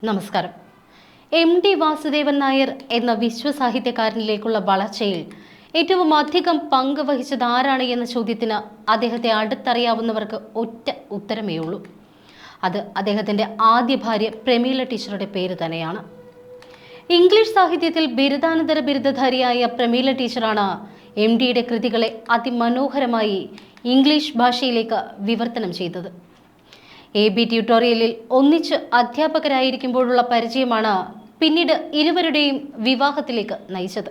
നമസ്കാരം. എം.ടി. വാസുദേവൻ നായർ എന്ന വിശ്വസാഹിത്യകാരനിലേക്കുള്ള വളർച്ചയിൽ ഏറ്റവും അധികം പങ്ക് വഹിച്ചത് ആരാണ് എന്ന ചോദ്യത്തിന് അദ്ദേഹത്തെ അടുത്തറിയാവുന്നവർക്ക് ഒറ്റ ഉത്തരമേ ഉള്ളൂ. അത് അദ്ദേഹത്തിൻ്റെ ആദ്യ ഭാര്യ പ്രമീള ടീച്ചറുടെ പേര് തന്നെയാണ്. ഇംഗ്ലീഷ് സാഹിത്യത്തിൽ ബിരുദാനന്തര ബിരുദധാരിയായ പ്രമീള ടീച്ചറാണ് എം.ടിയുടെ കൃതികളെ അതിമനോഹരമായി ഇംഗ്ലീഷ് ഭാഷയിലേക്ക് വിവർത്തനം ചെയ്തത്. AB ട്യൂട്ടോറിയലിൽ ഒന്നിച്ച് അധ്യാപകരായിരിക്കുമ്പോഴുള്ള പരിചയമാണ് പിന്നീട് ഇരുവരുടെയും വിവാഹത്തിലേക്ക് നയിച്ചത്.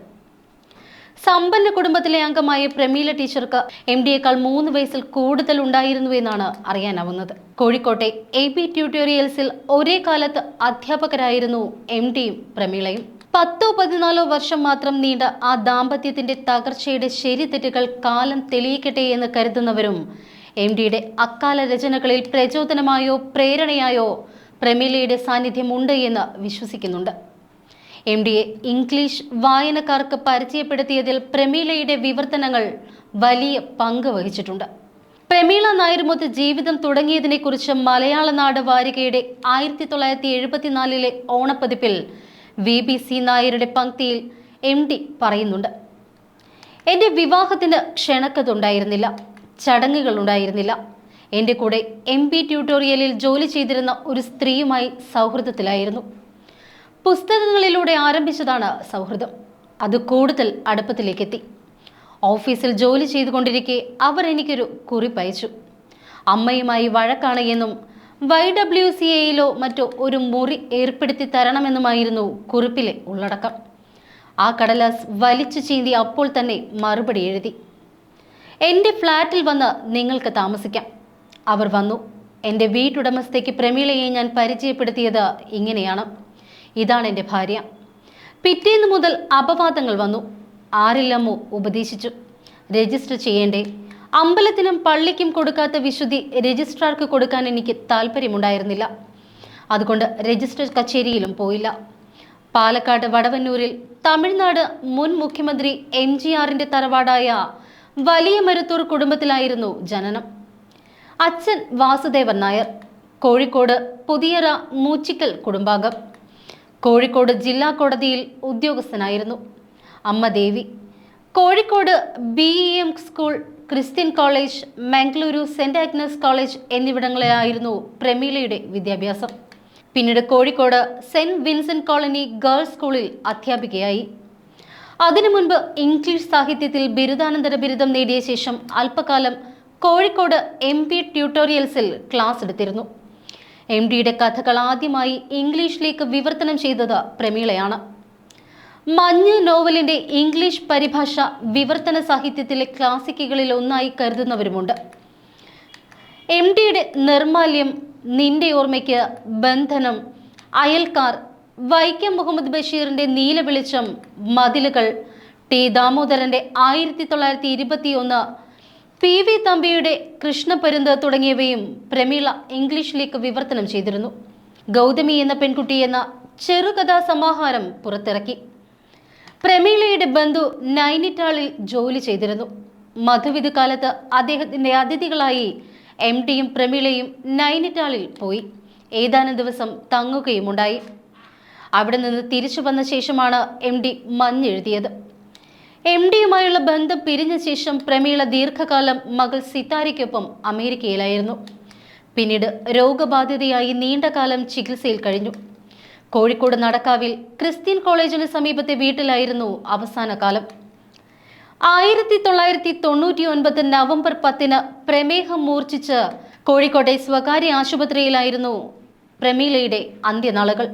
സമ്പന്ന കുടുംബത്തിലെ അംഗമായ പ്രമീള ടീച്ചർക്ക് എം.ഡിയേക്കാൾ 3 വയസ്സിൽ കൂടുതൽ ഉണ്ടായിരുന്നുവെന്നാണ് അറിയാനാവുന്നത്. കോഴിക്കോട്ടെ AB ട്യൂട്ടോറിയൽസിൽ ഒരേ കാലത്ത് അധ്യാപകരായിരുന്നു എം.ഡിയും പ്രമീളയും. 10-14 വർഷം മാത്രം നീണ്ട ആ ദാമ്പത്യത്തിന്റെ തകർച്ചയുടെ ശരിതെറ്റുകൾ കാലം തെളിയിക്കട്ടെ എന്ന് കരുതുന്നവരും എം.ഡിയുടെ അക്കാല രചനകളിൽ പ്രചോദനമായോ പ്രേരണയായോ പ്രമീളയുടെ സാന്നിധ്യമുണ്ട് എന്ന് വിശ്വസിക്കുന്നുണ്ട്. എം.ഡിയെ ഇംഗ്ലീഷ് വായനക്കാർക്ക് പരിചയപ്പെടുത്തിയതിൽ പ്രമീളയുടെ വിവർത്തനങ്ങൾ വലിയ പങ്ക് വഹിച്ചിട്ടുണ്ട്. പ്രമീള നായരുമൊത്ത് ജീവിതം തുടങ്ങിയതിനെക്കുറിച്ച് മലയാള നാട് വാരികയുടെ 1974 ഓണപ്പതിപ്പിൽ VBC നായരുടെ പങ്ക്തിയിൽ എം.ഡി പറയുന്നുണ്ട്. എൻ്റെ വിവാഹത്തിന് ക്ഷണക്കത്തുണ്ടായിരുന്നില്ല, ചടങ്ങുകൾ ഉണ്ടായിരുന്നില്ല. എൻ്റെ കൂടെ MP ട്യൂട്ടോറിയലിൽ ജോലി ചെയ്തിരുന്ന ഒരു സ്ത്രീയുമായി സൗഹൃദത്തിലായിരുന്നു. പുസ്തകങ്ങളിലൂടെ ആരംഭിച്ചതാണ് സൗഹൃദം. അത് കൂടുതൽ അടുപ്പത്തിലേക്കെത്തി. ഓഫീസിൽ ജോലി ചെയ്തുകൊണ്ടിരിക്കെ അവർ എനിക്കൊരു കുറിപ്പയച്ചു. അമ്മയുമായി വഴക്കാണ് എന്നും YWCAയിലോ മറ്റോ ഒരു മുറി ഏർപ്പെടുത്തി തരണമെന്നുമായിരുന്നു കുറിപ്പിലെ ഉള്ളടക്കം. ആ കടലാസ് വലിച്ചു ചീന്തി അപ്പോൾ തന്നെ മറുപടി എഴുതി. എൻ്റെ ഫ്ലാറ്റിൽ വന്ന് നിങ്ങൾക്ക് താമസിക്കാം. അവർ വന്നു. എൻ്റെ വീട്ടുടമസ്ഥയ്ക്ക് പ്രമീളയെ ഞാൻ പരിചയപ്പെടുത്തിയത് ഇങ്ങനെയാണ്. ഇതാണ് എൻ്റെ ഭാര്യ. പിറ്റേന്ന് മുതൽ അപവാദങ്ങൾ വന്നു. ആരില്ലമ്മോ ഉപദേശിച്ചു. രജിസ്റ്റർ ചെയ്യേണ്ടേ? അമ്പലത്തിനും പള്ളിക്കും കൊടുക്കാത്ത വിശുദ്ധി രജിസ്ട്രാർക്ക് കൊടുക്കാൻ എനിക്ക് താല്പര്യമുണ്ടായിരുന്നില്ല. അതുകൊണ്ട് രജിസ്റ്റർ കച്ചേരിയിലും പോയില്ല. പാലക്കാട് വടവന്നൂരിൽ തമിഴ്നാട് മുൻ മുഖ്യമന്ത്രി MGRന്റെ തറവാടായ വലിയ മരുത്തൂർ കുടുംബത്തിലായിരുന്നു ജനനം. അച്ഛൻ വാസുദേവൻ നായർ, കോഴിക്കോട് പുതിയറ മൂച്ചിക്കൽ കുടുംബാംഗം. കോഴിക്കോട് ജില്ലാ കോടതിയിൽ ഉദ്യോഗസ്ഥനായിരുന്നു. അമ്മ Devi. Kozhikode BEM school, Christian college, Mangaluru saint Agnes college എന്നിവിടങ്ങളിലായിരുന്നു പ്രമീളയുടെ വിദ്യാഭ്യാസം. പിന്നീട് Kozhikode saint Vincent colony girls സ്കൂളിൽ അധ്യാപികയായി. അതിനു മുൻപ് ഇംഗ്ലീഷ് സാഹിത്യത്തിൽ ബിരുദാനന്തര ബിരുദം നേടിയ ശേഷം അല്പകാലം കോഴിക്കോട് MP ട്യൂട്ടോറിയൽസിൽ ക്ലാസ് എടുത്തിരുന്നു. എം.ഡിയുടെ കഥകൾ ആദ്യമായി ഇംഗ്ലീഷിലേക്ക് വിവർത്തനം ചെയ്തത് പ്രമീളയാണ്. മഞ്ഞ് നോവലിന്റെ ഇംഗ്ലീഷ് പരിഭാഷ വിവർത്തന സാഹിത്യത്തിലെ ക്ലാസിക്കുകളിൽ ഒന്നായി കരുതുന്നവരുമുണ്ട്. എം.ഡിയുടെ നിർമാല്യം, നിന്റെ ഓർമ്മയ്ക്ക്, ബന്ധനം, അയൽക്കാർ, വൈക്കം മുഹമ്മദ് ബഷീറിന്റെ നീലവെളിച്ചം, മതിലുകൾ, T. ദാമോദരന്റെ 1921, PV തമ്പിയുടെ കൃഷ്ണപരുന്ത് തുടങ്ങിയവയും പ്രമീള ഇംഗ്ലീഷിലേക്ക് വിവർത്തനം ചെയ്തിരുന്നു. ഗൗതമി എന്ന പെൺകുട്ടി എന്ന ചെറുകഥാ സമാഹാരം പുറത്തിറക്കി. പ്രമീളയുടെ ബന്ധു നൈനിറ്റാളിൽ ജോലി ചെയ്തിരുന്നു. മധുവിധു കാലത്ത് അദ്ദേഹത്തിന്റെ അതിഥികളായി എം.ഡിയും പ്രമീളയും നൈനിറ്റാളിൽ പോയി ഏതാനും ദിവസം തങ്ങുകയുമുണ്ടായി. അവിടെ നിന്ന് തിരിച്ചു വന്ന ശേഷമാണ് എം.ഡി മഞ്ഞെഴുതിയത്. എം.ഡിയുമായുള്ള ബന്ധം പിരിഞ്ഞ ശേഷം പ്രമീള ദീർഘകാലം മകൾ സിതാരയ്ക്കൊപ്പം അമേരിക്കയിലായിരുന്നു. പിന്നീട് രോഗബാധിതയായി നീണ്ടകാലം ചികിത്സയിൽ കഴിഞ്ഞു. കോഴിക്കോട് നടക്കാവിൽ ക്രിസ്ത്യൻ കോളേജിന് സമീപത്തെ വീട്ടിലായിരുന്നു അവസാന കാലം. 1999 നവംബർ 10 പ്രമേഹം മൂർച്ഛിച്ച് കോഴിക്കോട്ടെ സ്വകാര്യ ആശുപത്രിയിലായിരുന്നു പ്രമീളയുടെ അന്ത്യനാളുകൾ.